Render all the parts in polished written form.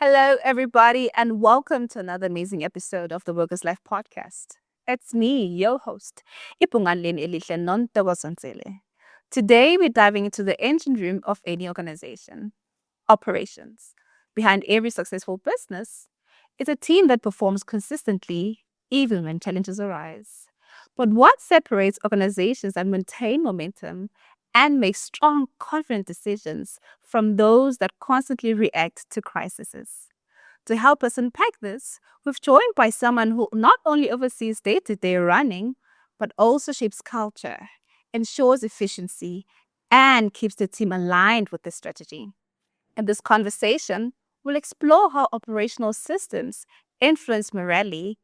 Hello, everybody, and welcome to another amazing episode of the Workerslife podcast. It's me, your host, Ipunganlin Elihle Nontobazontsele. Today, we're diving into the engine room of any organization, operations. Behind every successful business is a team that performs consistently, even when challenges arise. But what separates organizations that maintain momentum and make strong, confident decisions from those that constantly react to crises? To help us unpack this, we've joined by someone who not only oversees day-to-day running, but also shapes culture, ensures efficiency, and keeps the team aligned with the strategy. In this conversation, we'll explore how operational systems influence morale,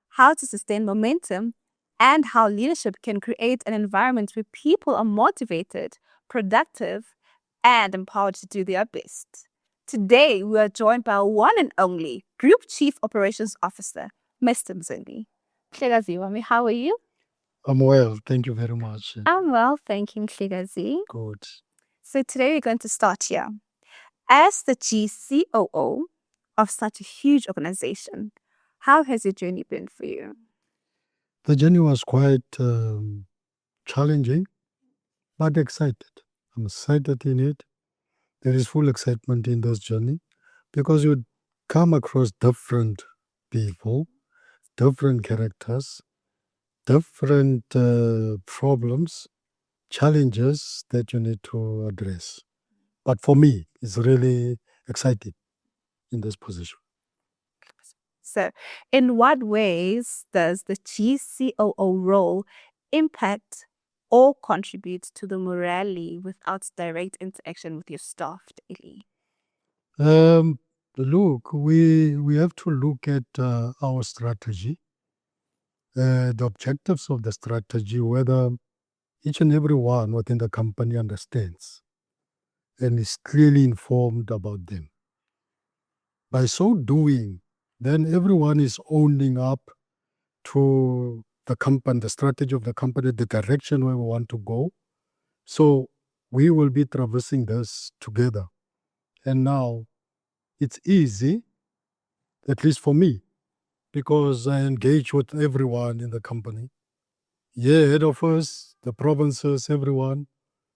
how to sustain momentum, and how leadership can create an environment where people are motivated, productive, and empowered to do their best. Today, we are joined by our one and only Group Chief Operations Officer, Mr. Mzondi. Mhlekazi, how are you? I'm well, thank you very much. I'm well, thank you, Mhlekazi. Good. So today we're going to start here. As the GCOO of such a huge organization, how has your journey been for you? The journey was quite challenging, but excited. I'm excited in it. There is full excitement in this journey because you come across different people, different characters, different problems, challenges that you need to address. But for me, it's really exciting in this position. So, in what ways does the GCOO role impact or contribute to the morale without direct interaction with your staff daily? Look, we have to look at our strategy, the objectives of the strategy, whether each and every one within the company understands and is clearly informed about them. By so doing, then everyone is owning up to the company, the strategy of the company, the direction where we want to go. So we will be traversing this together. And now it's easy, at least for me, because I engage with everyone in the company. Yeah, head office, the provinces, everyone.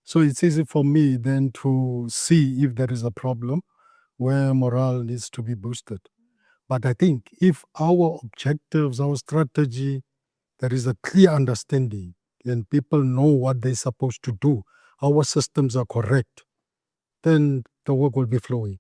So it's easy for me then to see if there is a problem where morale needs to be boosted. But I think if our objectives, our strategy, there is a clear understanding and people know what they're supposed to do, our systems are correct, then the work will be flowing.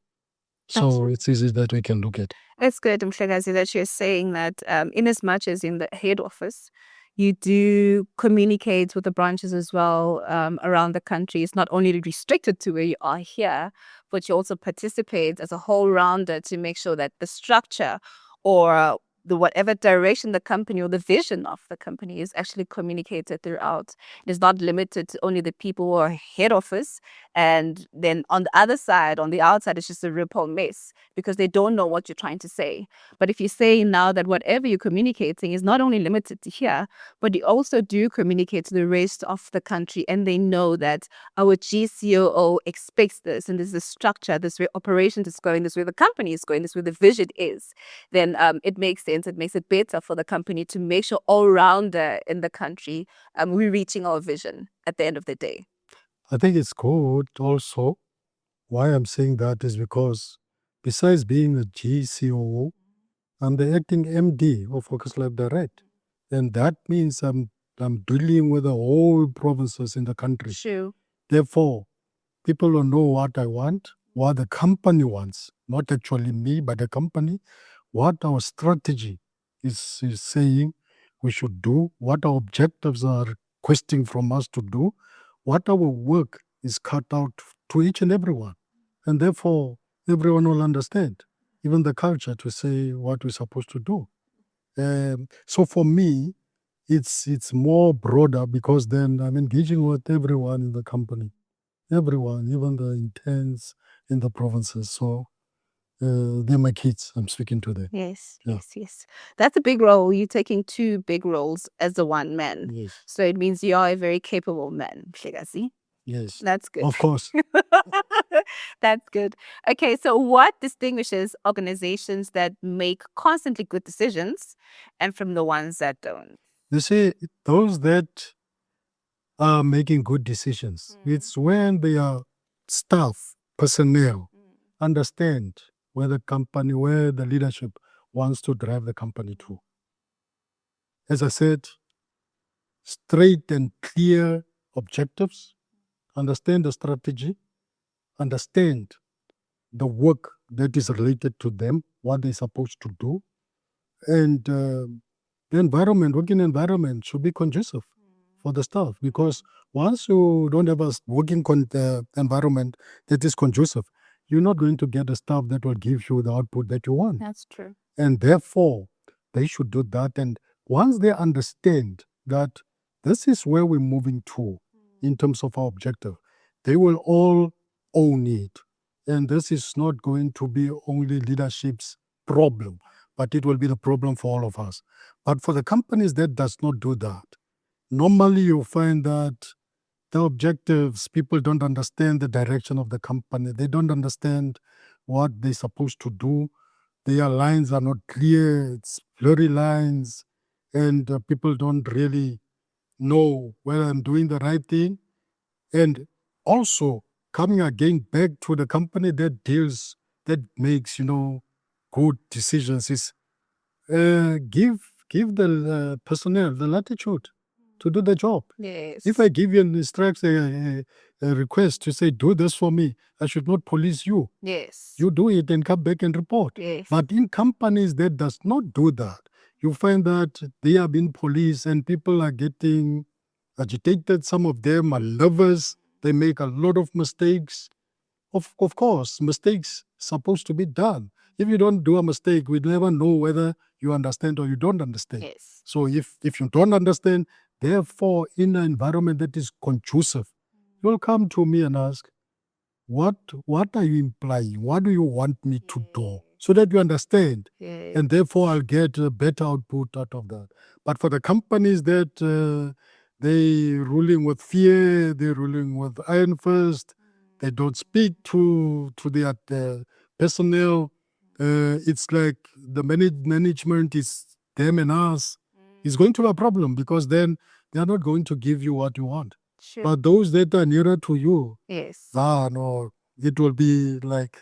So it's easy that we can look at. It's good, Mhlekazi, that you're saying that in as much as in the head office, you do communicate with the branches as well around the country. It's not only restricted to where you are here, but you also participate as a whole rounder to make sure that the structure or the whatever direction the company or the vision of the company is actually communicated throughout. It is not limited to only the people who are head office. And then on the other side, on the outside, it's just a ripple mess because they don't know what you're trying to say. But if you say now that whatever you're communicating is not only limited to here, but you also do communicate to the rest of the country, and they know that our GCOO expects this, and there's a structure, this way operations is going, this way the company is going, this way the vision is, then it makes sense. It makes it better for the company to make sure all rounder in the country we're reaching our vision at the end of the day. I think it's good also. Why I'm saying that is because besides being a GCOO, I'm the acting MD of Workerslife Direct. And that means I'm dealing with the whole provinces in the country. True. Therefore, people will know what I want, what the company wants, not actually me, but the company, what our strategy is saying we should do, what our objectives are requesting from us to do, what our work is cut out to each and everyone. And therefore, everyone will understand, even the culture, to say what we're supposed to do. So for me, it's more broader because then I'm engaging with everyone in the company, everyone, even the interns in the provinces. So they're my kids. I'm speaking to them. Yes, Yeah. yes. That's a big role. You're taking two big roles as a one man. Yes. So it means you are a very capable man, Mhlekazi. Yes. That's good. Of course. That's good. Okay, so what distinguishes organizations that make constantly good decisions and from the ones that don't? You see, those that are making good decisions, it's when their staff, personnel, understand where the leadership wants to drive the company to. As I said, straight and clear objectives, understand the strategy, understand the work that is related to them, what they're supposed to do, and working environment should be conducive for the staff, because once you don't have a environment that is conducive, you're not going to get a staff that will give you the output that you want. That's true. And therefore, they should do that. And once they understand that this is where we're moving to in terms of our objective, they will all own it. And this is not going to be only leadership's problem, but it will be the problem for all of us. But for the companies that does not do that, normally you find that the objectives, people don't understand the direction of the company. They don't understand what they're supposed to do. Their lines are not clear. It's blurry lines. And people don't really know whether I'm doing the right thing. And also, coming again back to the company that makes, good decisions is give the personnel the latitude to do the job. Yes. If I give you an a request to say, do this for me, I should not police you. Yes. You do it and come back and report. Yes. But in companies that does not do that, you find that they are being policed and people are getting agitated. Some of them are lovers. They make a lot of mistakes. Of course, mistakes supposed to be done. If you don't do a mistake, we never know whether you understand or you don't understand. Yes. So if you don't understand, therefore, in an environment that is conducive, you'll come to me and ask, what are you implying? What do you want me to do? So that you understand. Yes. And therefore, I'll get a better output out of that. But for the companies that they ruling with fear, they're ruling with iron fist, they don't speak to their personnel. It's like the management is them and us. It's going to be a problem, because then they are not going to give you what you want. Sure. But those that are nearer to you, Yes. no, it will be like,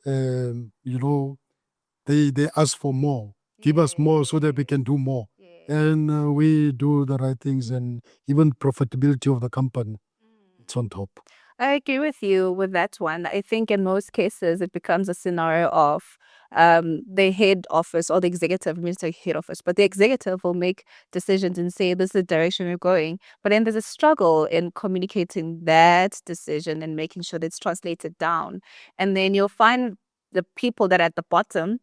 they ask for more. Give us more so that we can do more. And we do the right things, and even profitability of the company, it's on top. I agree with you with that one. I think in most cases it becomes a scenario of the head office or the executive, means the head office, but the executive will make decisions and say this is the direction we're going. But then there's a struggle in communicating that decision and making sure that it's translated down. And then you'll find the people that are at the bottom,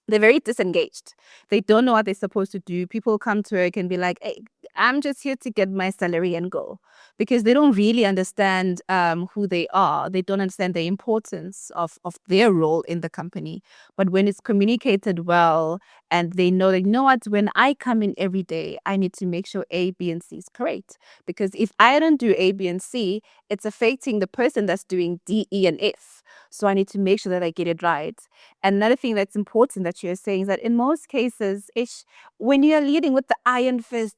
they're very disengaged. They don't know what they're supposed to do. People come to work and be like, hey, I'm just here to get my salary and go. Because they don't really understand who they are. They don't understand the importance of their role in the company. But when it's communicated well and they know, that, you know what, when I come in every day, I need to make sure A, B, and C is correct. Because if I don't do A, B, and C, it's affecting the person that's doing D, E, and F. So I need to make sure that I get it right. Another thing that's important that you're saying is that in most cases, when you're leading with the iron fist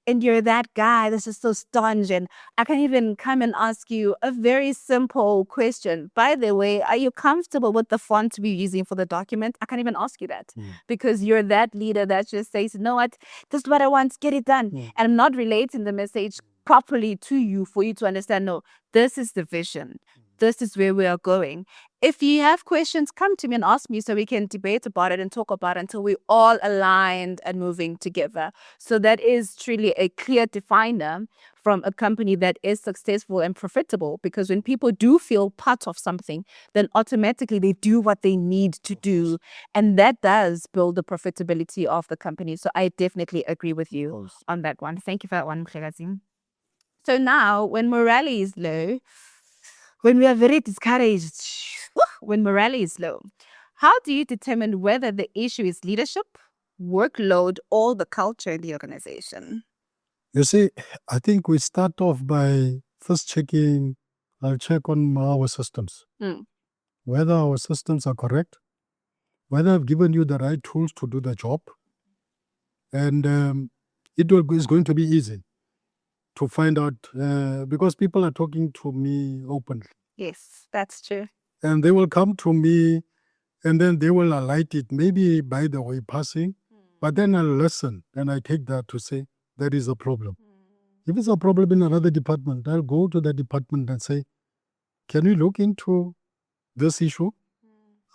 and you're that guy that's just so staunch, and I can even come and ask you a very simple question. By the way, are you comfortable with the font we're using for the document? I can't even ask you that because you're that leader that just says, you know what, this is what I want, get it done. And I'm not relating the message properly to you for you to understand, no, this is the vision. This is where we are going. If you have questions, come to me and ask me so we can debate about it and talk about it until we're all aligned and moving together. So that is truly a clear definer from a company that is successful and profitable, because when people do feel part of something, then automatically they do what they need to do. And that does build the profitability of the company. So I definitely agree with you on that one. Thank you for that one, Mkhlegazi. So now, when morale is low, when we are very discouraged, when morale is low, how do you determine whether the issue is leadership, workload, or the culture in the organization? You see, I think we start off by first checking I'll check on our systems, Mm. whether our systems are correct, whether I've given you the right tools to do the job, and is going to be easy to find out because people are talking to me openly, Yes, that's true. and they will come to me, and then they will highlight it, maybe by the way passing, but then I'll listen and I take that to say there is a problem. If it's a problem in another department, I'll go to the department and say, can you look into this issue?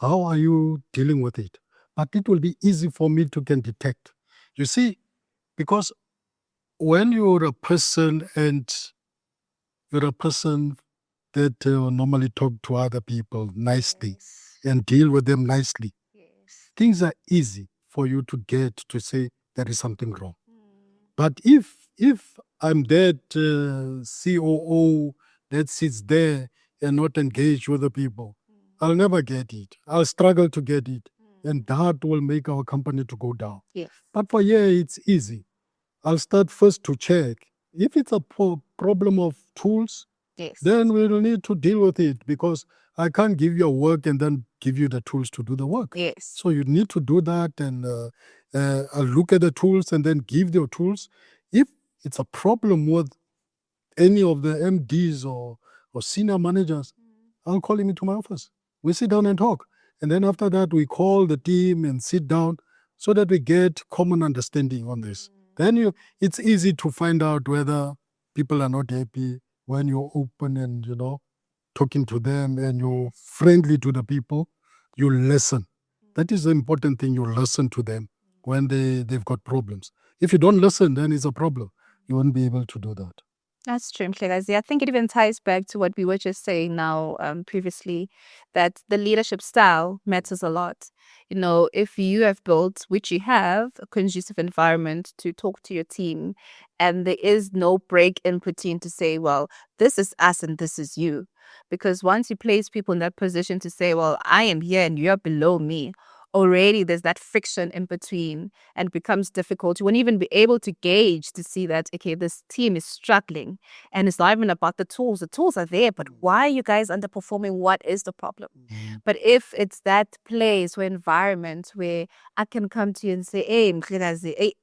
How are you dealing with it? But it will be easy for me to can detect. You see, because when you're a person and you're a person that normally talk to other people nicely Yes. and deal with them nicely, Yes. things are easy for you to get to say there is something wrong. But if I'm that COO that sits there and not engaged with the people, I'll never get it. I'll struggle to get it, and that will make our company to go down. Yes. But for here, it's easy. I'll start first to check if it's a problem of tools. Yes. Then we'll need to deal with it because I can't give you a work and then give you the tools to do the work. Yes. So you need to do that, and I'll look at the tools and then give the tools. If it's a problem with any of the MDs or senior managers, I'll call him into my office. We sit down and talk. And then after that, we call the team and sit down so that we get common understanding on this. Then it's easy to find out whether people are not happy when you're open and, talking to them and you're friendly to the people. You listen. That is the important thing. You listen to them when they've got problems. If you don't listen, then it's a problem. You won't be able to do that. That's true, Mhlekazi. I think it even ties back to what we were just saying now previously, that the leadership style matters a lot. You know, if you have built, which you have, a conducive environment to talk to your team, and there is no break in between to say, well, this is us and this is you. Because once you place people in that position to say, well, I am here and you're below me, already there's that friction in between and it becomes difficult. You won't even be able to gauge to see that, okay, this team is struggling and it's not even about the tools. The tools are there, but why are you guys underperforming? What is the problem? But if it's that place or environment where I can come to you and say, hey, Mhlekazi, hey,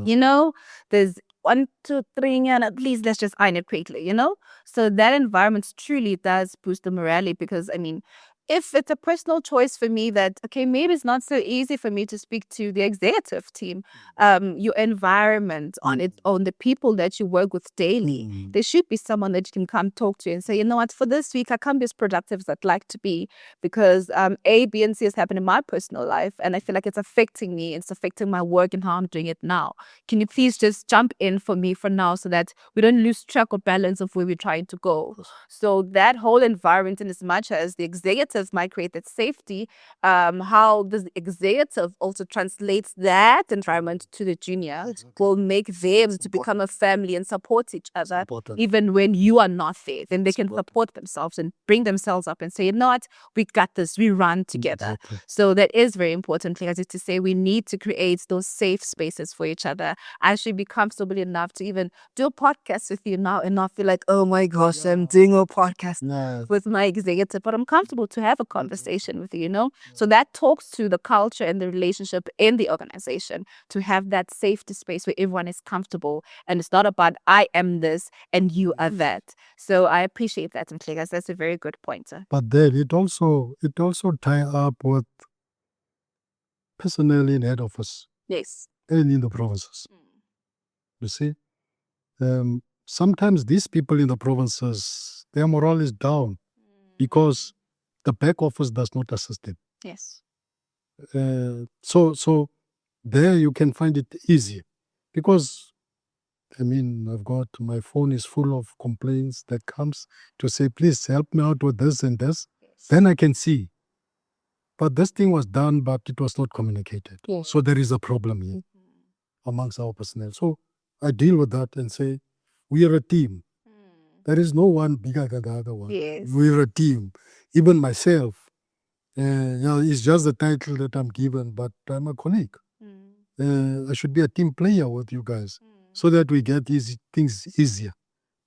you know, there's 1, 2, 3, and please let's just iron it quickly, you know? So that environment truly does boost the morale because, I mean, if it's a personal choice for me that, okay, maybe it's not so easy for me to speak to the executive team, your environment on its own, the people that you work with daily, there should be someone that you can come talk to and say, you know what, for this week, I can't be as productive as I'd like to be because A, B, and C has happened in my personal life. And I feel like it's affecting me. It's affecting my work and how I'm doing it now. Can you please just jump in for me for now so that we don't lose track or balance of where we're trying to go? So that whole environment, in as much as the executives might create that safety, how the executive also translates that environment to the juniors will make them to become a family and support each other, even when you are not there. Then they can support themselves and bring themselves up and say, you know what, we got this, we run together. So that is very important, because to say we need to create those safe spaces for each other. I should be comfortable enough to even do a podcast with you now and not feel like, oh my gosh, I'm doing a podcast with my executive, but I'm comfortable to have a conversation with you, you know? So that talks to the culture and the relationship in the organization, to have that safety space where everyone is comfortable and it's not about I am this and you are that. So I appreciate that, Mhlekazi. That's a very good pointer. But then it also tie up with personnel in head office Yes. and in the provinces. You see, sometimes these people in the provinces, their morale is down because the back office does not assist them. Yes. So there you can find it easy because I mean, I've got my phone is full of complaints that comes to say, please help me out with this and this. Yes. Then I can see. But this thing was done, but it was not communicated. Yes. So there is a problem here amongst our personnel. So I deal with that and say, we are a team. There is no one bigger than the other one. Yes. We're a team. Even myself, it's just the title that I'm given, but I'm a colleague. I should be a team player with you guys so that we get things easier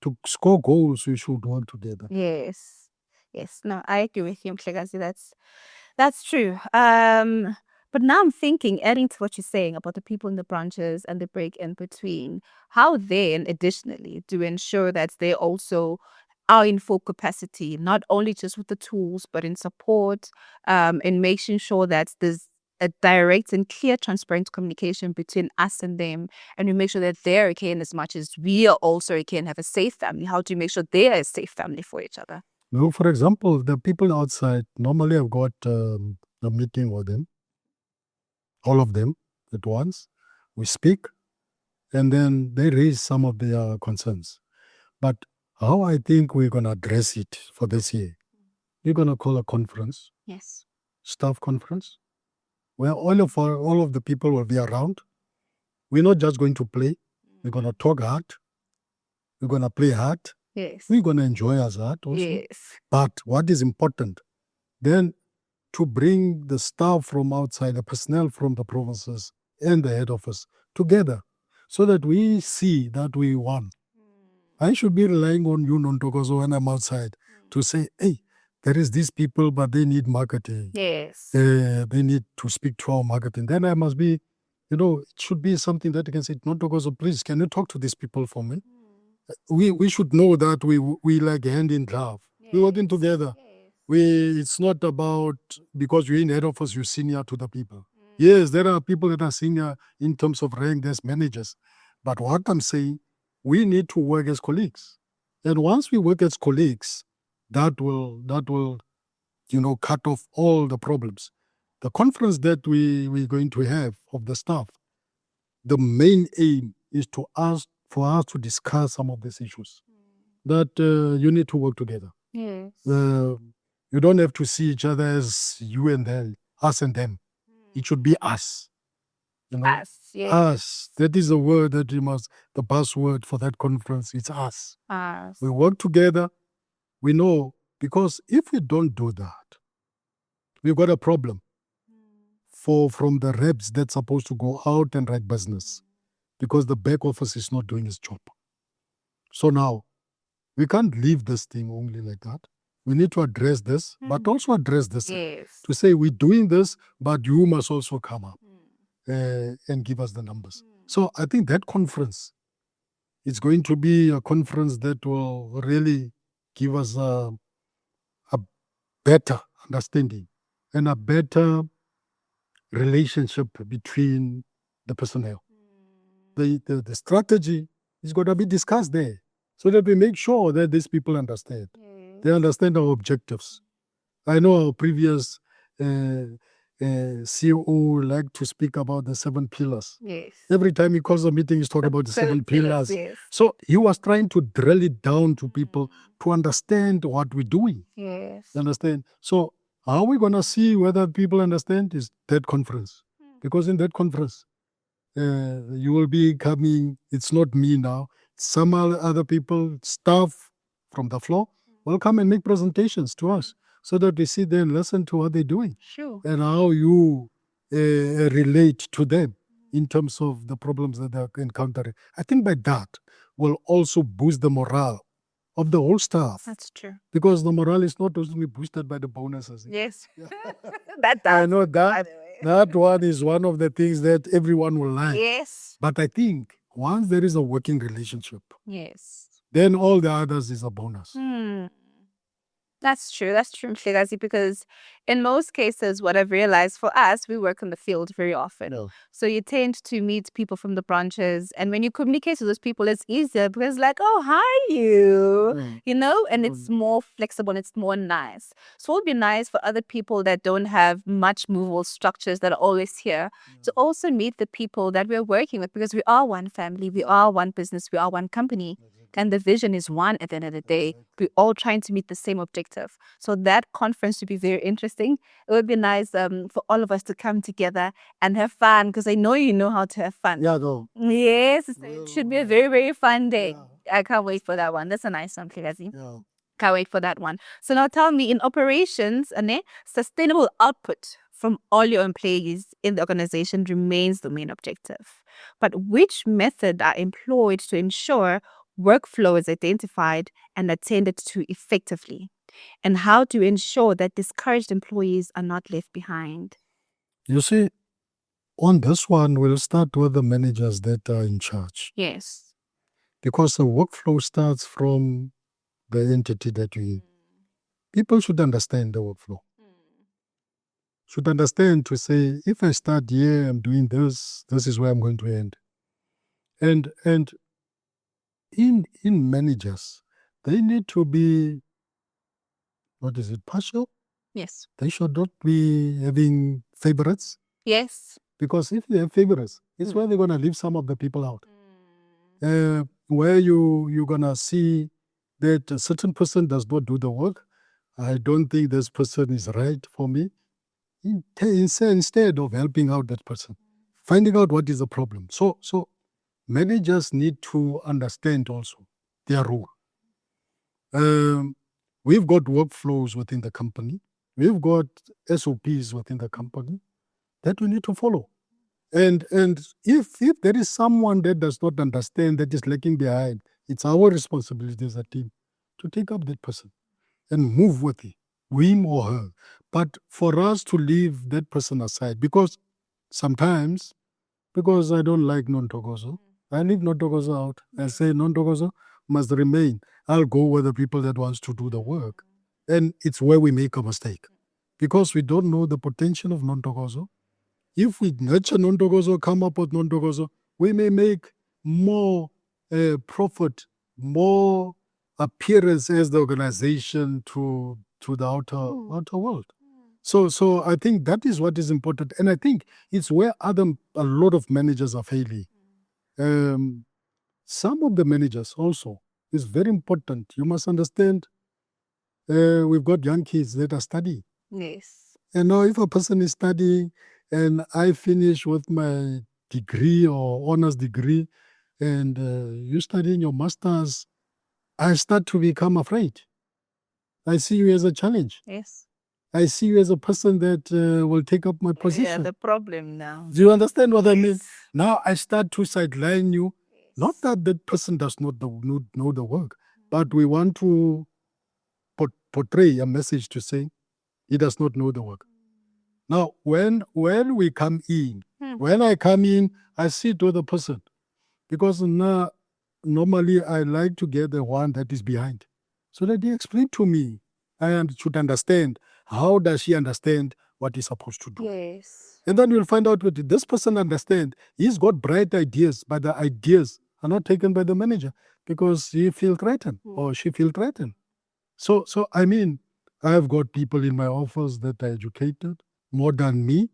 to score goals, we should work together. Yes. Yes. No, I agree with you, Mhlekazi. That's true. But now I'm thinking, adding to what you're saying about the people in the branches and the break in between, how then additionally do we ensure that they also are in full capacity, not only just with the tools, but in support, in making sure that there's a direct and clear, transparent communication between us and them, and we make sure that they're okay in as much as we are also okay and have a safe family. How do you make sure they are a safe family for each other? Well, for example, the people outside, normally I've got a meeting with them, all of them at once. We speak, and then they raise some of their concerns. But how I think we're going to address it for this year, we're going to call a conference, Yes. staff conference, where all of the people will be around. We're not just going to play. We're going to talk hard. We're going to play hard. Yes. We're going to enjoy us hard also. Yes. But what is important, then to bring the staff from outside, the personnel from the provinces and the head office together so that we see that we won. I should be relying on you, Nontokozo, when I'm outside to say, hey, there is these people, but they need marketing. Yes. They need to speak to our marketing. Then I must be, it should be something that you can say, Nontokozo, please, can you talk to these people for me? We should know that we like hand in glove. We're working together. It's not about because you're in head office, you're senior to the people. Yes, there are people that are senior in terms of rank, there's managers. But what I'm saying, we need to work as colleagues. And once we work as colleagues, that will cut off all the problems. The conference that we're going to have of the staff, the main aim is for us to discuss some of these issues. That you need to work together. Yes. You don't have to see each other as you and them, us and them. It should be us. Us. Yes. Us. That is the word that the buzzword for that conference. It's us. Us. We work together. We know, because if we don't do that, we've got a problem from the reps that's supposed to go out and write business, because the back office is not doing its job. So now, we can't leave this thing only like that. We need to address this, but also address this. Yes. To say we're doing this, but you must also come up and give us the numbers. So I think that conference, it's going to be a conference that will really give us a better understanding and a better relationship between the personnel. The strategy is going to be discussed there so that we make sure that these people understand. They understand our objectives. I know our previous COO liked to speak about the 7 pillars. Yes. Every time he calls a meeting, he's talking about the 7 pillars. Yes. So he was trying to drill it down to people to understand what we're doing. Yes. You understand? So how are we going to see whether people understand is that conference? Because in that conference, you will be coming, it's not me now, some other people, staff from the floor, will come and make presentations to us so that we sit there and listen to what they're doing. Sure. And how you relate to them in terms of the problems that they're encountering. I think by that will also boost the morale of the whole staff. That's true. Because the morale is not only boosted by the bonuses. Yes. That does. I know by that. the way. That one is one of the things that everyone will like. Yes. But I think once there is a working relationship, Yes. then all the others is a bonus. That's true, Mhlekazi, because in most cases, what I've realized for us, we work in the field very often. No. So you tend to meet people from the branches, and when you communicate to those people, it's easier because, like, oh, hi, and it's more flexible and it's more nice. So it would be nice for other people that don't have much movable structures that are always here to also meet the people that we're working with, because we are one family, we are one business, we are one company. And the vision is one at the end of the day. We're all trying to meet the same objective. So that conference would be very interesting. It would be nice for all of us to come together and have fun, because I know you know how to have fun. Yeah, no. Yes, so it should be a very, very fun day. Yeah. I can't wait for that one. That's a nice one, Mhlekazi. Yeah. Can't wait for that one. So now tell me, in operations, sustainable output from all your employees in the organization remains the main objective. But which method are employed to ensure workflow is identified and attended to effectively, and how to ensure that discouraged employees are not left behind. You see, on this one, we'll start with the managers that are in charge, Yes. because the workflow starts from the entity that you. People should understand the workflow. Should understand to say, if I start here, I'm doing this. This is where I'm going to end. And in managers, they need to be, what is it, partial? Yes. They should not be having favorites, Yes. because if they have favorites, it's where they're gonna leave some of the people out. Where you're gonna see that a certain person does not do the work. I don't think this person is right for me. Instead of helping out that person, finding out what is the problem. So managers need to understand also their role. We've got workflows within the company. We've got SOPs within the company that we need to follow. And if there is someone that does not understand, that is lagging behind, it's our responsibility as a team to take up that person and move with him or her. But for us to leave that person aside, because sometimes, because I don't like non-Togozo, I leave non-Togozo out. I say non-Togozo must remain. I'll go with the people that wants to do the work. And it's where we make a mistake, because we don't know the potential of non-Togozo. If we nurture non-Togozo, come up with non-Togozo, we may make more profit, more appearance as the organization to the outer world. So I think that is what is important. And I think it's where a lot of managers are failing. Some of the managers also, is very important. You must understand, we've got young kids that are studying. Yes. And now if a person is studying and I finish with my degree or honors degree, and you studying your master's, I start to become afraid. I see you as a challenge. Yes. I see you as a person that will take up my Yeah, position. the problem now. Do you understand what I mean? Yes. Now I start to sideline you. Not that that person does not know the work, but we want to portray a message to say he does not know the work. Now, when we come in, when I come in, I sit with the person, because now normally I like to get the one that is behind, so that he explain to me. I should understand, how does she understand what he's supposed to do. Yes. And then you'll find out what this person understand. He's got bright ideas, but the ideas are not taken by the manager, because he feel threatened or she feel threatened. So I mean, I've got people in my office that are educated more than me,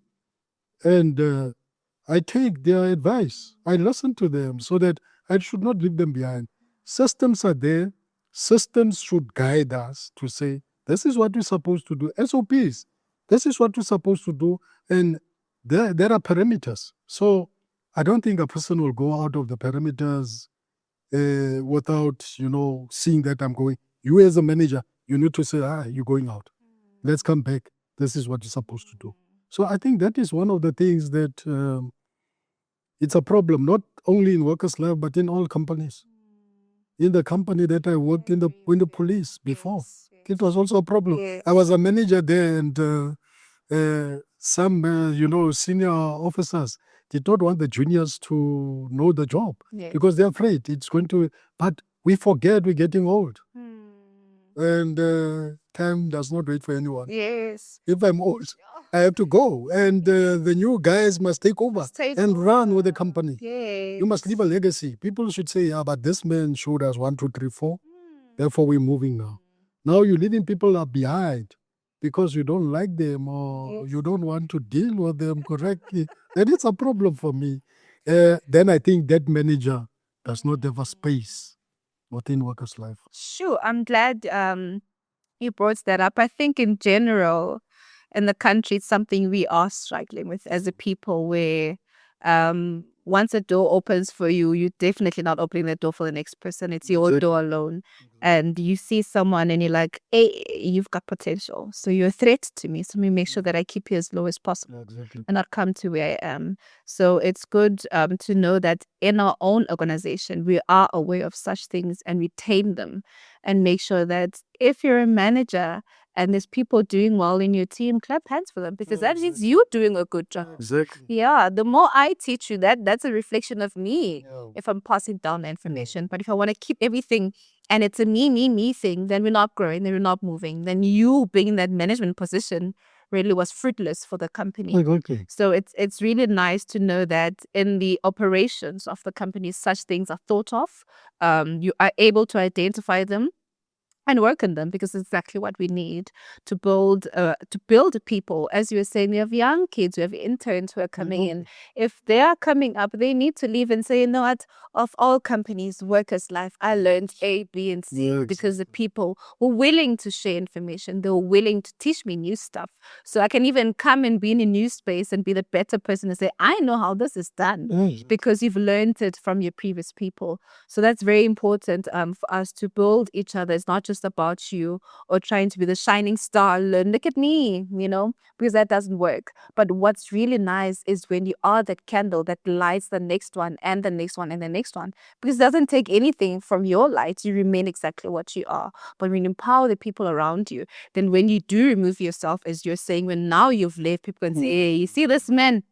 and I take their advice. I listen to them, so that I should not leave them behind. Systems are there. Systems should guide us to say, this is what we're supposed to do. SOPs, this is what we're supposed to do. And there are parameters. So I don't think a person will go out of the parameters without, seeing that I'm going. You as a manager, you need to say, you're going out. Let's come back. This is what you're supposed to do. So I think that is one of the things that it's a problem, not only in Workerslife, but in all companies. In the company that I worked in the police before, it was also a problem. Yes. I was a manager there, and some senior officers did not want the juniors to know the job, Yes. because they're afraid it's going to. But we forget we're getting old, and time does not wait for anyone. Yes. If I'm old, I have to go, and the new guys must take over and run with the company. Yes. You must leave a legacy. People should say, yeah, but this man showed us 1, 2, 3, 4. Therefore, we're moving now. Now you're leaving people are behind because you don't like them, or you don't want to deal with them correctly. That is a problem for me. Then I think that manager does not have a space within Workerslife. Sure. I'm glad you brought that up. I think in general, in the country, it's something we are struggling with as a people, where once a door opens for you, you're definitely not opening the door for the next person. It's your door alone. and you see someone and you're like, hey, you've got potential. So you're a threat to me. So let me make sure that I keep you as low as possible and not come to where I am. So it's good to know that in our own organization, we are aware of such things and we tame them and make sure that if you're a manager and there's people doing well in your team, clap hands for them because that means you doing a good job. Exactly. Yeah, the more I teach you that, that's a reflection of me if I'm passing down the information. But if I want to keep everything and it's a me thing, then we're not growing, then we're not moving. Then you being in that management position really was fruitless for the company. Exactly. So it's really nice to know that in the operations of the company, such things are thought of. You are able to identify them and work on them because it's exactly what we need to build people. As you were saying, we have young kids, we have interns who are coming in. If they are coming up, they need to leave and say, you know what, of all companies, Workers Life, I learned A, B, and C because the people were willing to share information. They were willing to teach me new stuff. So I can even come and be in a new space and be the better person and say, I know how this is done because you've learned it from your previous people. So that's very important for us to build each other. It's not just about you or trying to be the shining star. Learn, look at me, because that doesn't work. But what's really nice is when you are that candle that lights the next one and the next one and the next one, because it doesn't take anything from your light. You remain exactly what you are. But when you empower the people around you, then when you do remove yourself, as you're saying, when now you've left, people can say, hey, you see this man?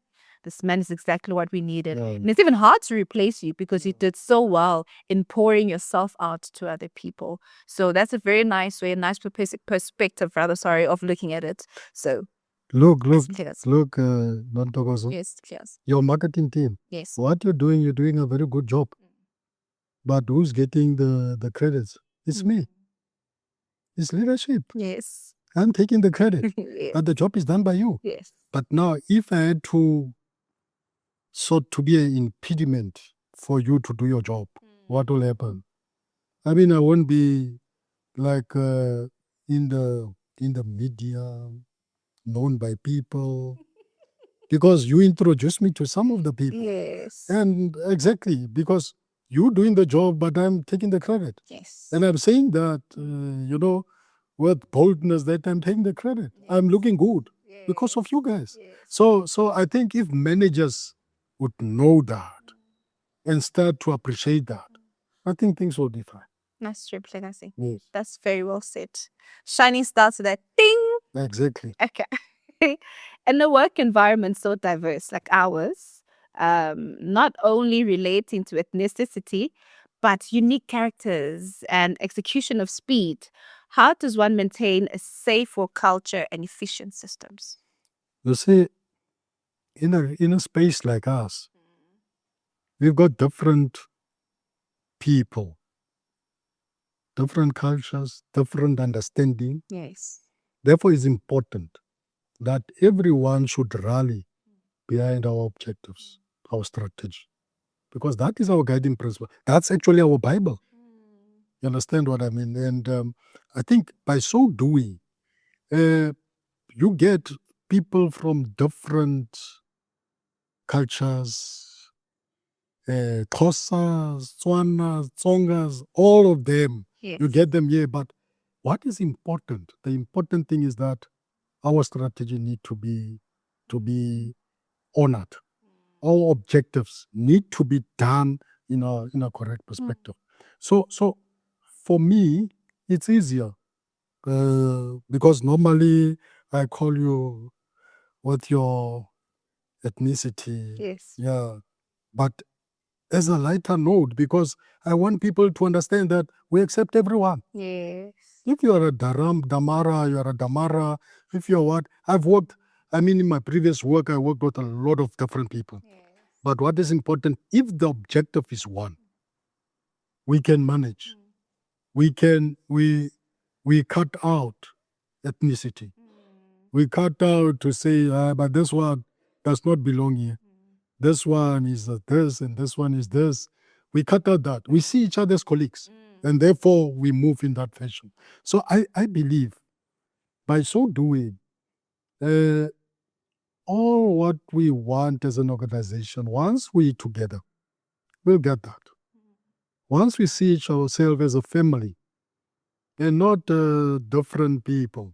This man is exactly what we needed. And it's even hard to replace you because you did so well in pouring yourself out to other people. So that's a very nice way, a nice perspective, of looking at it. So Look, yes, Nontokozo, yes, yes, your marketing team, yes. what you're doing a very good job. But who's getting the credits? It's me. It's leadership. Yes. I'm taking the credit. Yes. But the job is done by you. Yes. But now, if I had to be an impediment for you to do your job, what will happen? I mean, I won't be like in the media, known by people, because you introduced me to some of the people. Yes. And exactly, because you doing the job, but I'm taking the credit. Yes. And I'm saying that, with boldness, that I'm taking the credit. I'm looking good because of you guys. So I think if managers would know that and start to appreciate that, I think things will be fine. That's true, legacy. Yes. That's very well said. Shining stars to that ding. Exactly. Okay. In a work environment so diverse like ours, not only relating to ethnicity, but unique characters and execution of speed, how does one maintain a safe work culture and efficient systems? You see, in a space like us, we've got different people, different cultures, different understanding. Yes. Therefore, it's important that everyone should rally behind our objectives, our strategy, because that is our guiding principle. That's actually our Bible. You understand what I mean? And I think by so doing, you get people from different cultures, Xhosas, Tswanas, Tsongas, all of them. Yes. You get them here. But what is important? The important thing is that our strategy need to be honored. Our objectives need to be done in a correct perspective. So for me, it's easier because normally I call you with your ethnicity. Yes. Yeah. But as a lighter note, because I want people to understand that we accept everyone. Yes. If you are a Damara, you are a Damara. If you're what, in my previous work, I worked with a lot of different people. Yes. But what is important, if the objective is one, we can manage. We cut out ethnicity. We cut out to say, but this one does not belong here. This one is this and this one is this. We cut out that. We see each other as colleagues. And therefore, we move in that fashion. So I believe by so doing, all what we want as an organization, once we together, we'll get that. Once we see each ourselves as a family, and not different people,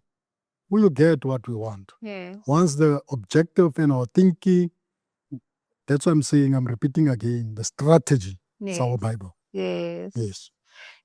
we'll get what we want. Yes. Once the objective and our thinking, that's what I'm saying, I'm repeating again, the strategy is our Yes. Bible. Yes. Yes.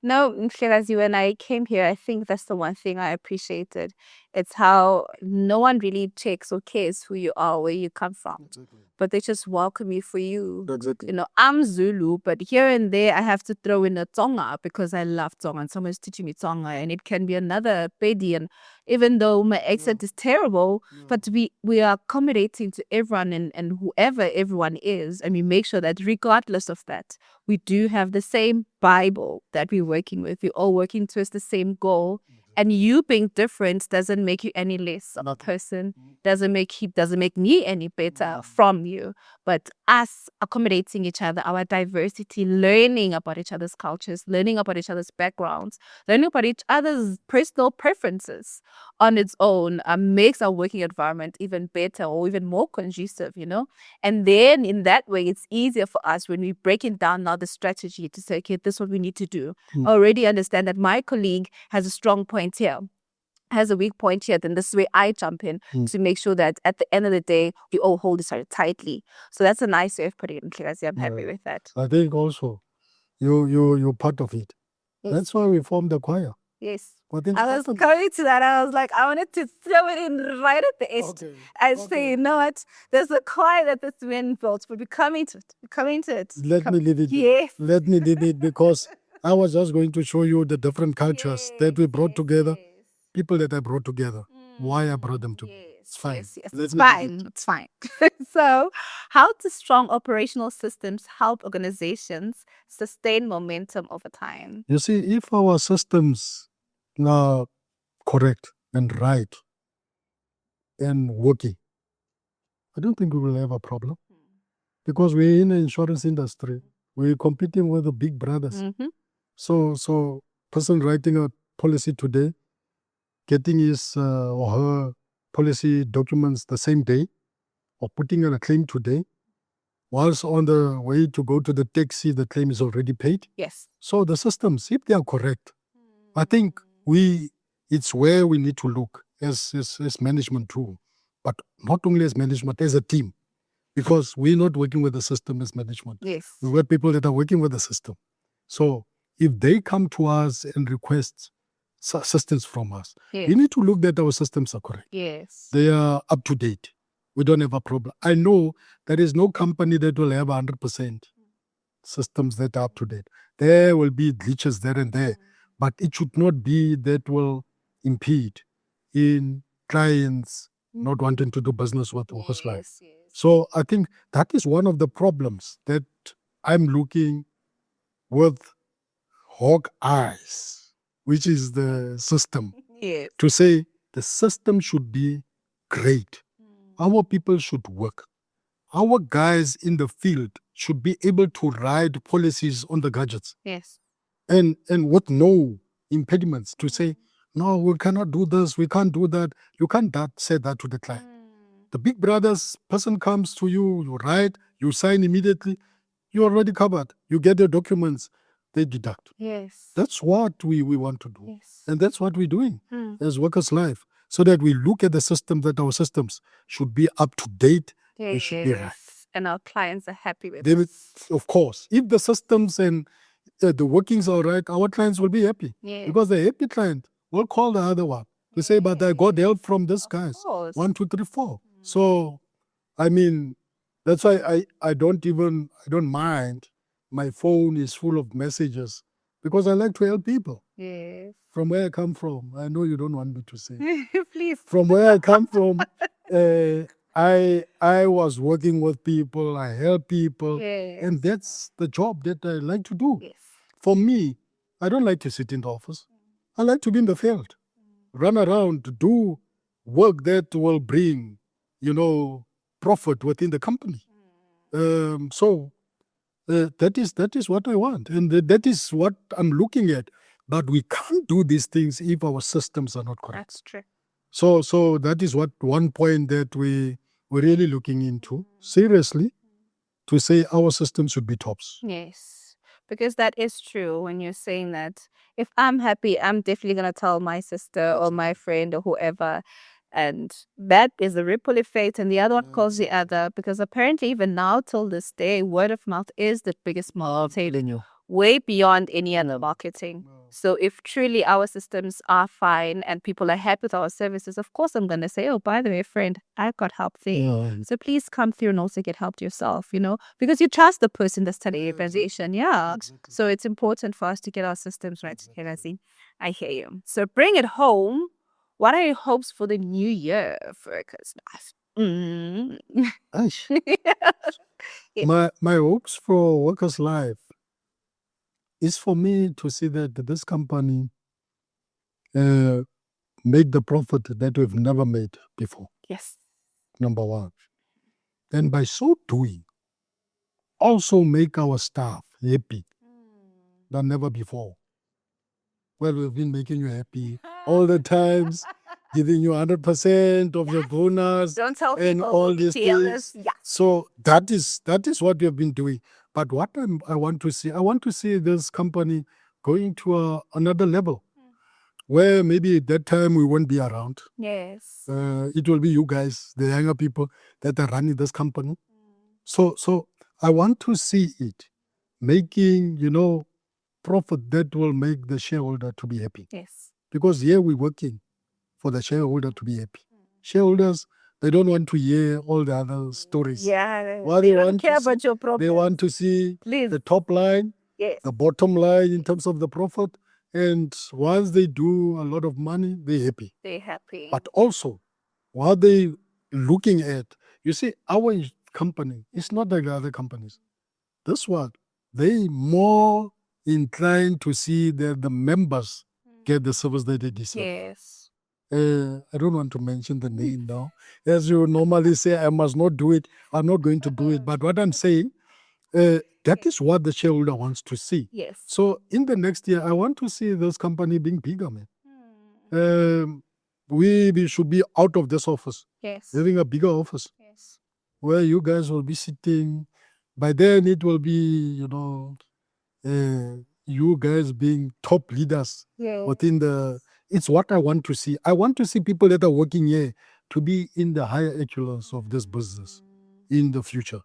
No, Mhlekazi, when I came here, I think that's the one thing I appreciated. It's how no one really checks or cares who you are, where you come from, Exactly. but they just welcome you for you. Exactly. You know, I'm Zulu, but here and there I have to throw in a Tonga because I love Tonga and someone's teaching me Tonga, and it can be another Pedi. And even though my accent is terrible, but we are accommodating to everyone and whoever everyone is, and we make sure that regardless of that, we do have the same Bible that we're working with. We're all working towards the same goal. And you being different doesn't make you any less of a Nothing. person, doesn't make me any better from you. But us accommodating each other, our diversity, learning about each other's cultures, learning about each other's backgrounds, learning about each other's personal preferences on its own makes our working environment even better or even more conducive, you know? And then in that way, it's easier for us when we're breaking down now the strategy to say, okay, this is what we need to do. I already understand that my colleague has a strong point here, has a weak point here, then this is where I jump in to make sure that at the end of the day, we all hold each other tightly. So that's a nice way of putting it, Mhlekazi. I'm happy with that. I think also you're part of it. Yes. That's why we formed the choir. Yes. Within I was coming to that. I was like, I wanted to throw it in right at the edge. I say, you know what? There's a choir that this man built, but we're coming to it. We're coming to it. Let me leave it. Yes. Let me leave it because I was just going to show you the different cultures that we brought together, people that I brought together, why I brought them together. It's fine. Yes, yes. Let It's me leave fine. It's fine. So, how do strong operational systems help organizations sustain momentum over time? You see, if our systems are correct and right and working, I don't think we will have a problem because we're in the insurance industry. We're competing with the big brothers. So person writing a policy today, getting his or her policy documents the same day, or putting in a claim today, whilst on the way to go to the taxi, the claim is already paid. Yes. So the systems, if they are correct, I think it's where we need to look as management too, but not only as management, as a team, because we're not working with the system as management. Yes. We've got people that are working with the system. So if they come to us and request assistance from us, we need to look that our systems are correct. Yes. They are up to date. We don't have a problem. I know there is no company that will have 100% systems that are up to date. There will be glitches there and there, but it should not be that will impede in clients not wanting to do business with Workerslife. Yes. So I think that is one of the problems that I'm looking with hawk eyes, which is the system, Yes. to say the system should be great. Our people should work. Our guys in the field should be able to write policies on the gadgets Yes. and with no impediments to say, no, we cannot do this, we can't do that. You can't say that to the client. The big brothers person comes to you, you write, you sign immediately, you're already covered. You get your documents, they deduct. Yes. That's what we want to do. Yes. And that's what we're doing as Workerslife, so that we look at the system, that our systems should be up to date. They should be right. And our clients are happy with They will, us. of course, if the systems and the workings are right, our clients will be happy. Because the happy client will call the other one to say, but I got help from this guys. Course. 1, 2, 3, 4. So, I mean, that's why I don't mind. My phone is full of messages because I like to help people. Yes. From where I come from, I know you don't want me to say. Please. From where I come from, I was working with people, I help people, and that's the job that I like to do. Yes. For me, I don't like to sit in the office. I like to be in the field, run around, to do work that will bring, profit within the company. So that is what I want, and that is what I'm looking at. But we can't do these things if our systems are not correct. That's true. So that is what one point that we're really looking into seriously, to say our system should be tops. Yes. Because that is true when you're saying that. If I'm happy, I'm definitely going to tell my sister or my friend or whoever. And that is a ripple effect, and the other one calls the other. Because apparently, even now, till this day, word of mouth is the biggest marketing, way beyond any other marketing. So, if truly our systems are fine and people are happy with our services, of course, I'm going to say, oh, by the way, friend, I got help there. So, please come through and also get help yourself, because you trust the person that's telling you presentation. Yeah. So, it's important for us to get our systems right. Exactly. I hear you. So, bring it home. What are your hopes for the new year for Workerslife? Aish. Yeah. My hopes for Workers Life is for me to see that this company make the profit that we've never made before, Yes. number one. And by so doing, also make our staff happy than never before. Well, we've been making you happy all the times, giving you 100% of your bonus Don't tell and people all we'll be these jealous. things. Yeah. So that is what we have been doing. But what I want to see this company going to another level where maybe at that time we won't be around. Yes. It will be you guys, the younger people that are running this company. So I want to see it making, profit that will make the shareholder to be happy. Yes. Because here we're working for the shareholder to be happy. Shareholders, they don't want to hear all the other stories. Yeah. What They they don't want care to see, about your they problems. want to see Please. the top line, Yes. the bottom line in terms of the profit. And once they do a lot of money, they're happy. They're happy. But also, what they looking at, you see, our company is not like the other companies. This one, they more inclined to see that the members get the service that they deserve. Yes. I don't want to mention the name now. As you normally say, I must not do it. I'm not going to do it. But what I'm saying, that is what the shareholder wants to see. Yes. So in the next year, I want to see this company being bigger, man. We should be out of this office, Yes. having a bigger office Yes. where you guys will be sitting. By then, it will be, you guys being top leaders Yeah. within the. It's what I want to see. I want to see people that are working here to be in the higher echelons of this business in the future.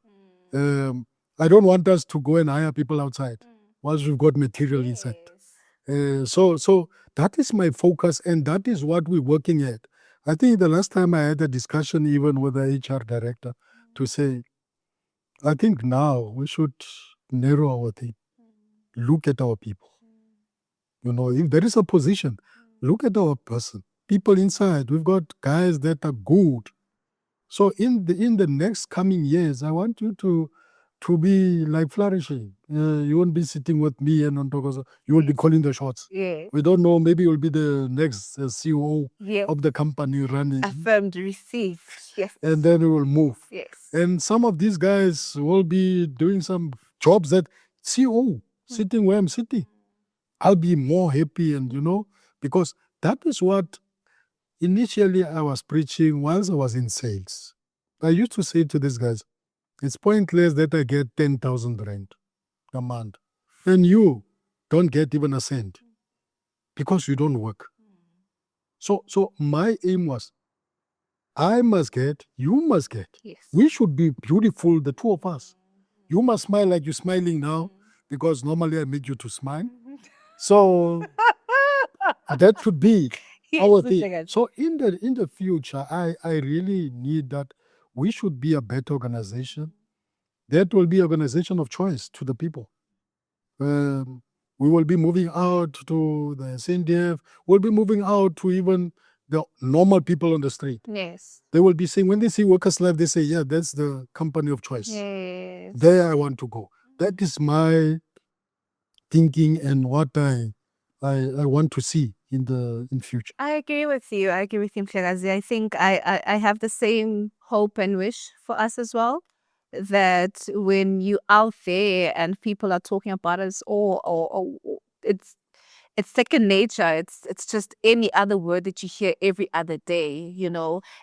I don't want us to go and hire people outside once we've got material inside. So that is my focus, and that is what we're working at. I think the last time I had a discussion even with the HR director to say, I think now we should narrow our thing. Look at our people. If there is a position, look at our person. People inside, we've got guys that are good. So in the next coming years, I want you to be like flourishing. You won't be sitting with me and on Togozo. You will be calling the shots. Yes. We don't know. Maybe you'll be the next COO Yeah. of the company running. Affirmed, received. Yes. And then we will move. Yes. And some of these guys will be doing some jobs that COO, sitting where I'm sitting. I'll be more happy, and because that is what initially I was preaching once I was in sales. I used to say to these guys, it's pointless that I get 10,000 rand a month and you don't get even a cent because you don't work. So my aim was, I must get, you must get. Yes. We should be beautiful, the two of us. You must smile like you're smiling now because normally I make you to smile. So that should be our thing. So in the future, I really need that we should be a better organization. That will be organization of choice to the people. We will be moving out to the SNDF. We'll be moving out to even the normal people on the street. Yes. They will be saying, when they see Workers Life, they say, yeah, that's the company of choice. Yes. There I want to go. That is my thinking and what I want to see in future. I agree with you. I agree with you, Mhlekazi. I think I have the same hope and wish for us as well. That when you out there and people are talking about us, or it's second nature. It's just any other word that you hear every other day.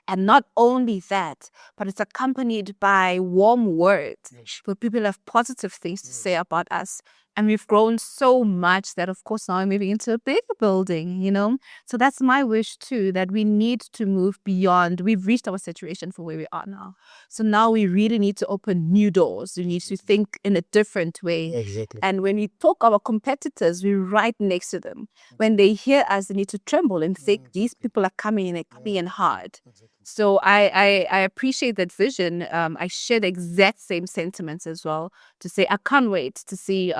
And not only that, but it's accompanied by warm words. Yes. Where people have positive things to say about us. And we've grown so much that, of course, now we're moving into a bigger building, So that's my wish too, that we need to move beyond. We've reached our saturation for where we are now. So now we really need to open new doors. We need to think in a different way. Exactly. And when we talk our competitors, we're right next to them. When they hear us, they need to tremble and think, these people are coming in, they're coming in hard. So I appreciate that vision. I share the exact same sentiments as well, to say I can't wait to see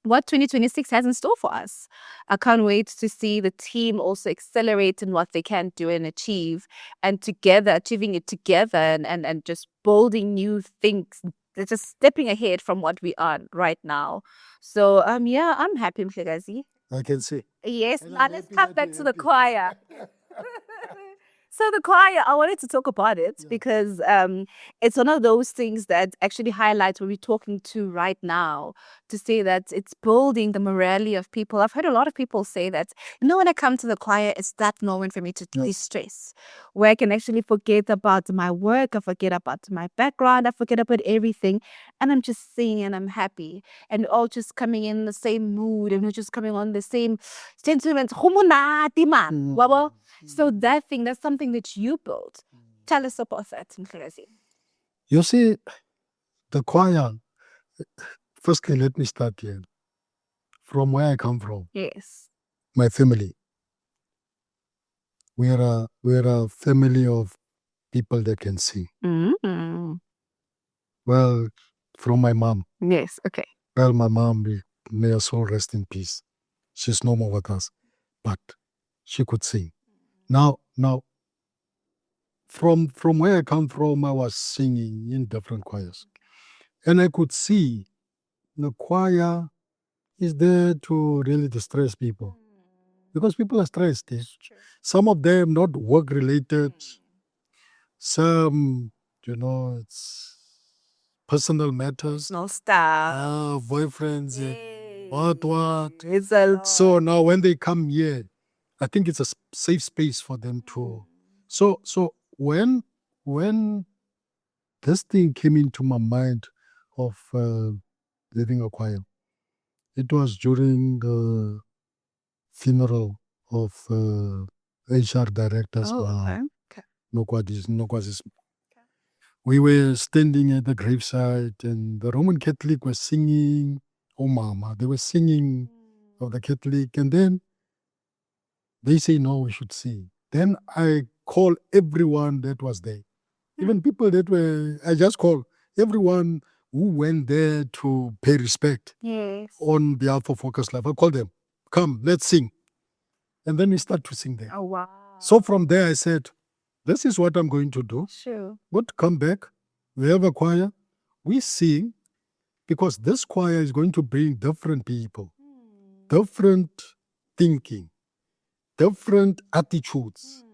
what 2026 has in store for us. I can't wait to see the team also accelerate in what they can do and achieve, and together, achieving it together, and just building new things. They're just stepping ahead from what we are right now. So yeah, I'm happy, Mhlekazi. I can see. Yes, And now I'm let's happy come that back you're to the happy. choir. So the choir, I wanted to talk about it because it's one of those things that actually highlights what we're talking to right now, to say that it's building the morality of people. I've heard a lot of people say that, when I come to the choir, it's that moment for me to de-stress, where I can actually forget about my work, I forget about my background, I forget about everything, and I'm just singing and I'm happy. And we're all just coming in the same mood, and we're just coming on the same sentiments. Wabo. So that's something that you built. Tell us about that, Mhlekazi. You see, the choir, firstly, let me start here. From where I come from, Yes. my family, we're a family of people that can sing. Mm. Well, from my mom. Yes. Okay. Well, my mom, may her soul rest in peace. She's no more with us, but she could sing. Now, from where I come from, I was singing in different choirs, and I could see the choir is there to really distress people because people are stressed. Some of them not work related, some it's personal matters, No stuff. boyfriends, Hey. what. It's a lot. So now when they come here, I think it's a safe space for them to. So when this thing came into my mind of leading a choir, it was during the funeral of HR director's okay. Okay. Nokwazi's. We were standing at the graveside, and the Roman Catholic was singing, "Oh Mama." They were singing of the Catholic, and then they say, "No, we should sing." Then I call everyone that was there, even people that were. I just call everyone who went there to pay respect Yes. on behalf of Workerslife. I call them, "Come, let's sing," and then we start to sing there. Oh wow. So from there, I said, "This is what I'm going to do. Sure. But come back. We have a choir. We sing because this choir is going to bring different people, different thinking, different attitudes,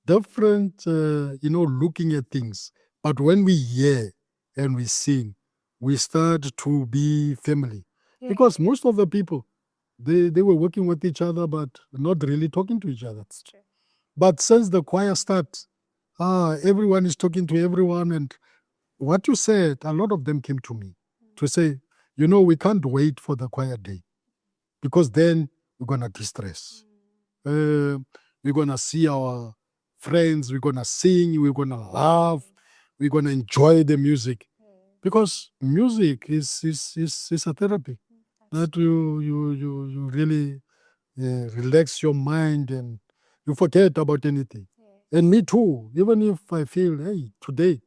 different, looking at things. But when we hear and we sing, we start to be family. Because most of the people, they were working with each other, but not really talking to each other. That's true. But since the choir starts, everyone is talking to everyone. And what you said, a lot of them came to me to say, we can't wait for the choir day because then we're going to distress. We're going to see our friends, we're going to sing, we're going to laugh, we're going to enjoy the music. Because music is a therapy that you really relax your mind and you forget about anything. And me too, even if I feel, hey, today,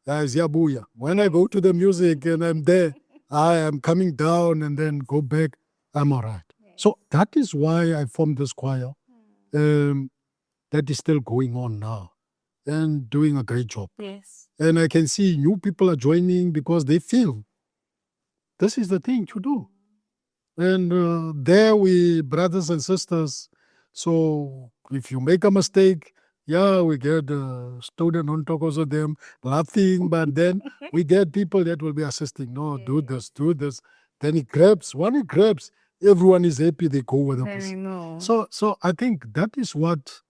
ziyabuya. When I go to the music and I'm there, I am coming down and then go back, I'm all right. So that is why I formed this choir that is still going on now and doing a great job. Yes. And I can see new people are joining because they feel this is the thing to do. And there we brothers and sisters. So if you make a mistake, we get a student on top of them laughing, but then we get people that will be assisting. No, do this, do this. Then he grabs. When he grabs, everyone is happy. They go with the I person. know. So I think that is what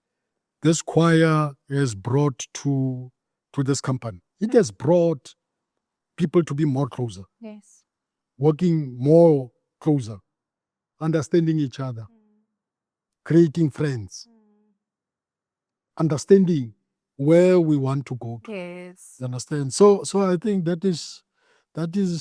this choir has brought to this company. It has brought people to be more closer. Yes. working more closer, understanding each other, creating friends, understanding where we want to go to. Yes. You understand? So I think that is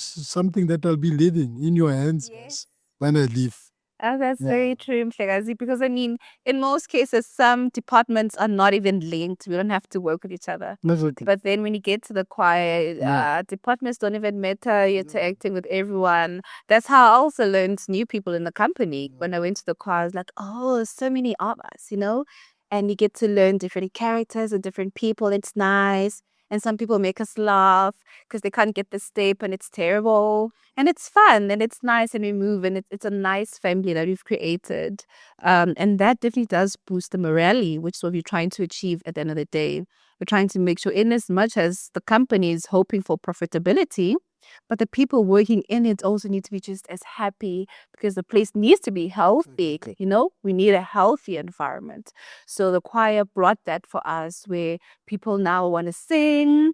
something that I'll be leaving in your hands Yes. when I leave. Oh, that's Yeah. very true, Mhlekazi, because I mean, in most cases, some departments are not even linked. We don't have to work with each other. Exactly. But then when you get to the choir, Yeah. departments don't even matter. You're interacting with everyone. That's how I also learned new people in the company. When I went to the choir, I was like, oh, so many of us, you know? And you get to learn different characters and different people. It's nice. And some people make us laugh because they can't get the step and it's terrible. And it's fun and it's nice and we move and it's a nice family that we've created. And that definitely does boost the morale, which is what we're trying to achieve at the end of the day. We're trying to make sure, in as much as the company is hoping for profitability, but the people working in it also need to be just as happy because the place needs to be healthy. You know, we need a healthy environment. So the choir brought that for us where people now want to sing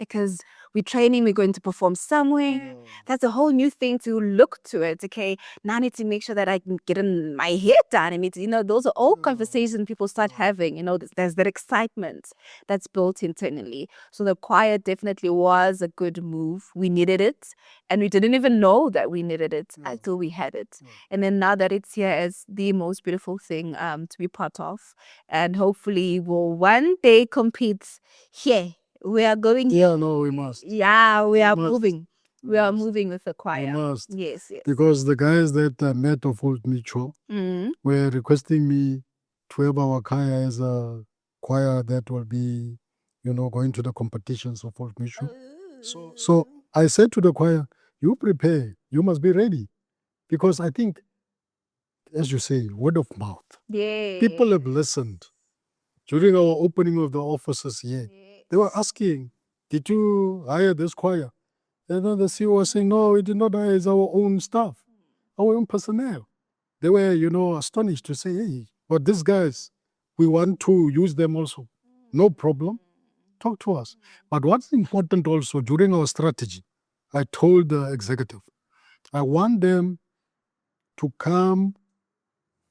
because we're training, we're going to perform somewhere. That's a whole new thing to look to it. Okay, now I need to make sure that I can get in my hair done. I need to, those are all conversations people start having. There's that excitement that's built internally. So the choir definitely was a good move. We needed it, and we didn't even know that we needed it until we had it. And then now that it's here as the most beautiful thing to be part of, and hopefully we'll one day compete here. We are going. Yeah, no, we must. Yeah, we are must. moving. We are moving with the We choir. must. Yes, yes. Because the guys that I met of Old Mutual were requesting me to have our choir as a choir that will be, going to the competitions of Old Mutual. So I said to the choir, you prepare, you must be ready. Because I think, as you say, word of mouth. Yeah. People have listened. During our opening of the offices here, they were asking, did you hire this choir? And then the CEO was saying, no, we did not hire, it's our own staff, our own personnel. They were, astonished to say, hey, but these guys, we want to use them also. No problem. Talk to us. But what's important also, during our strategy, I told the executive, I want them to come,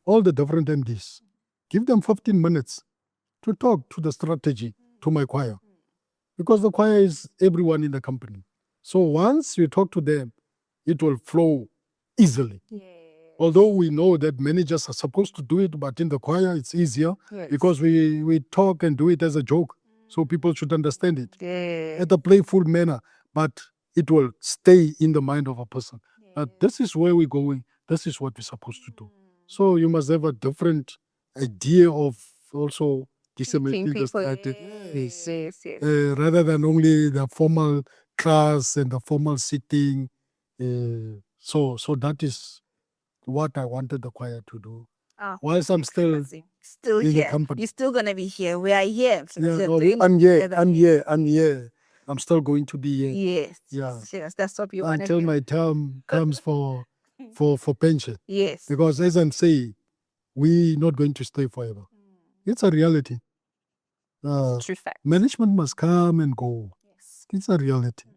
all the different MDs, give them 15 minutes to talk to the strategy, to my choir. Because the choir is everyone in the company. So once you talk to them, it will flow easily. Although we know that managers are supposed to do it, but in the choir it's easier because we talk and do it as a joke. So people should understand it at a playful manner, but it will stay in the mind of a person. This is where we're going. This is what we're supposed to do. So you must have a different idea of also disseminating the strategy. Rather than only the formal class and the formal sitting. So that is what I wanted the choir to do. Whilst I'm still in the here. company. You're still gonna be here. We are here. Yeah, We're doing I'm here. together. I'm here. I'm still going to be here. Yes. Yeah. Yes, that's what we want to Until hear. my term comes for pension. Yes. Because as I'm saying, we're not going to stay forever. It's a reality. True fact. Management must come and go. Yes. It's a reality.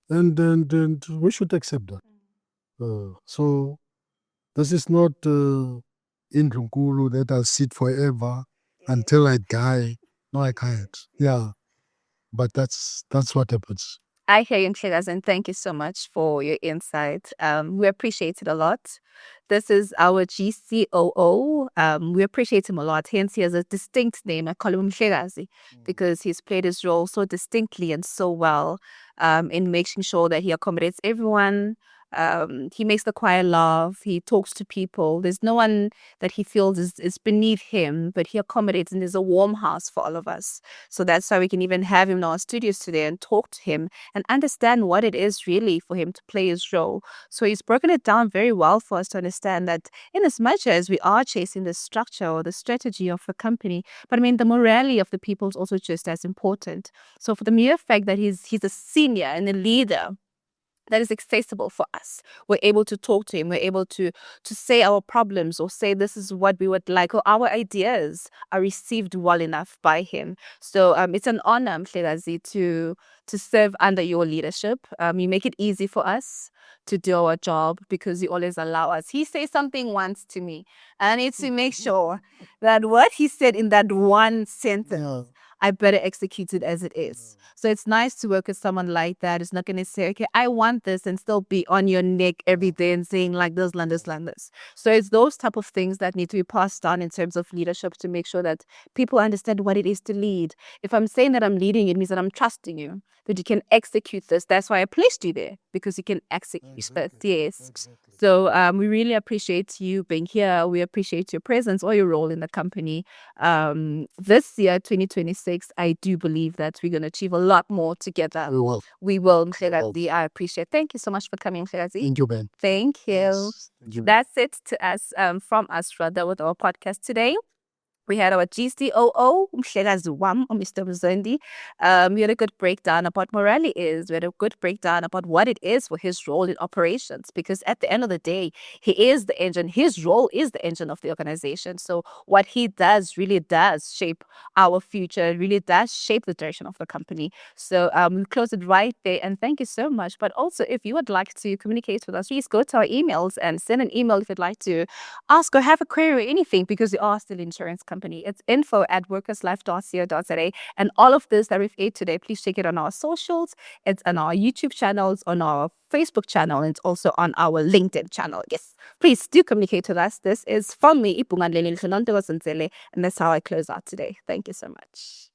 And we should accept that. So this is not in Runkulu that I'll sit forever until I die. No, I can't. Yeah. But that's what happens. I hear you, Mhlekazi, and thank you so much for your insight. We appreciate it a lot. This is our GCOO. We appreciate him a lot. Hence, he has a distinct name. I call him Mhlekazi because he's played his role so distinctly and so well in making sure that he accommodates everyone. He makes the choir laugh. He talks to people. There's no one that he feels is beneath him, but he accommodates and is a warm house for all of us. So that's why we can even have him in our studios today and talk to him and understand what it is really for him to play his role. So he's broken it down very well for us to understand that in as much as we are chasing the structure or the strategy of a company, but I mean the morality of the people is also just as important. So for the mere fact that he's a senior and a leader that is accessible for us. We're able to talk to him. We're able to say our problems or say this is what we would like, or our ideas are received well enough by him. So it's an honor, Mhlekazi, to serve under your leadership. You make it easy for us to do our job because you always allow us. He says something once to me, and I need to make sure that what he said in that one sentence, I better execute it as it is. So it's nice to work with someone like that who's not going to say, okay, I want this, and still be on your neck every day and saying like this, like this, like this. So it's those type of things that need to be passed on in terms of leadership to make sure that people understand what it is to lead. If I'm saying that I'm leading, it means that I'm trusting you, that you can execute this. That's why I placed you there, because you can execute this. Yes. So we really appreciate you being here. We appreciate your presence or your role in the company. This year, 2026, I do believe that we're going to achieve a lot more together. We will. We will, Mhlekazi. I appreciate. Thank you so much for coming, Mhlekazi. Thank you, Ben. Thank you. Yes. Thank you. That's it to us, from us, rather, with our podcast today. We had our GCOO, Mhlekazi Wam, or Mr. Mzondi. We had a good breakdown about what morale is. We had a good breakdown about what it is for his role in operations, because at the end of the day, he is the engine. His role is the engine of the organization. So what he does really does shape our future, really does shape the direction of the company. So we close it right there, and thank you so much. But also, if you would like to communicate with us, please go to our emails and send an email if you'd like to ask or have a query or anything, because you are still an insurance company. It's info@workerslife.co.za. And all of this that we've ate today, please check it on our socials. It's on our YouTube channels, on our Facebook channel, and it's also on our LinkedIn channel. Yes, please do communicate with us. This is from me, Ipunganleni Nontogosanzele, and that's how I close out today. Thank you so much.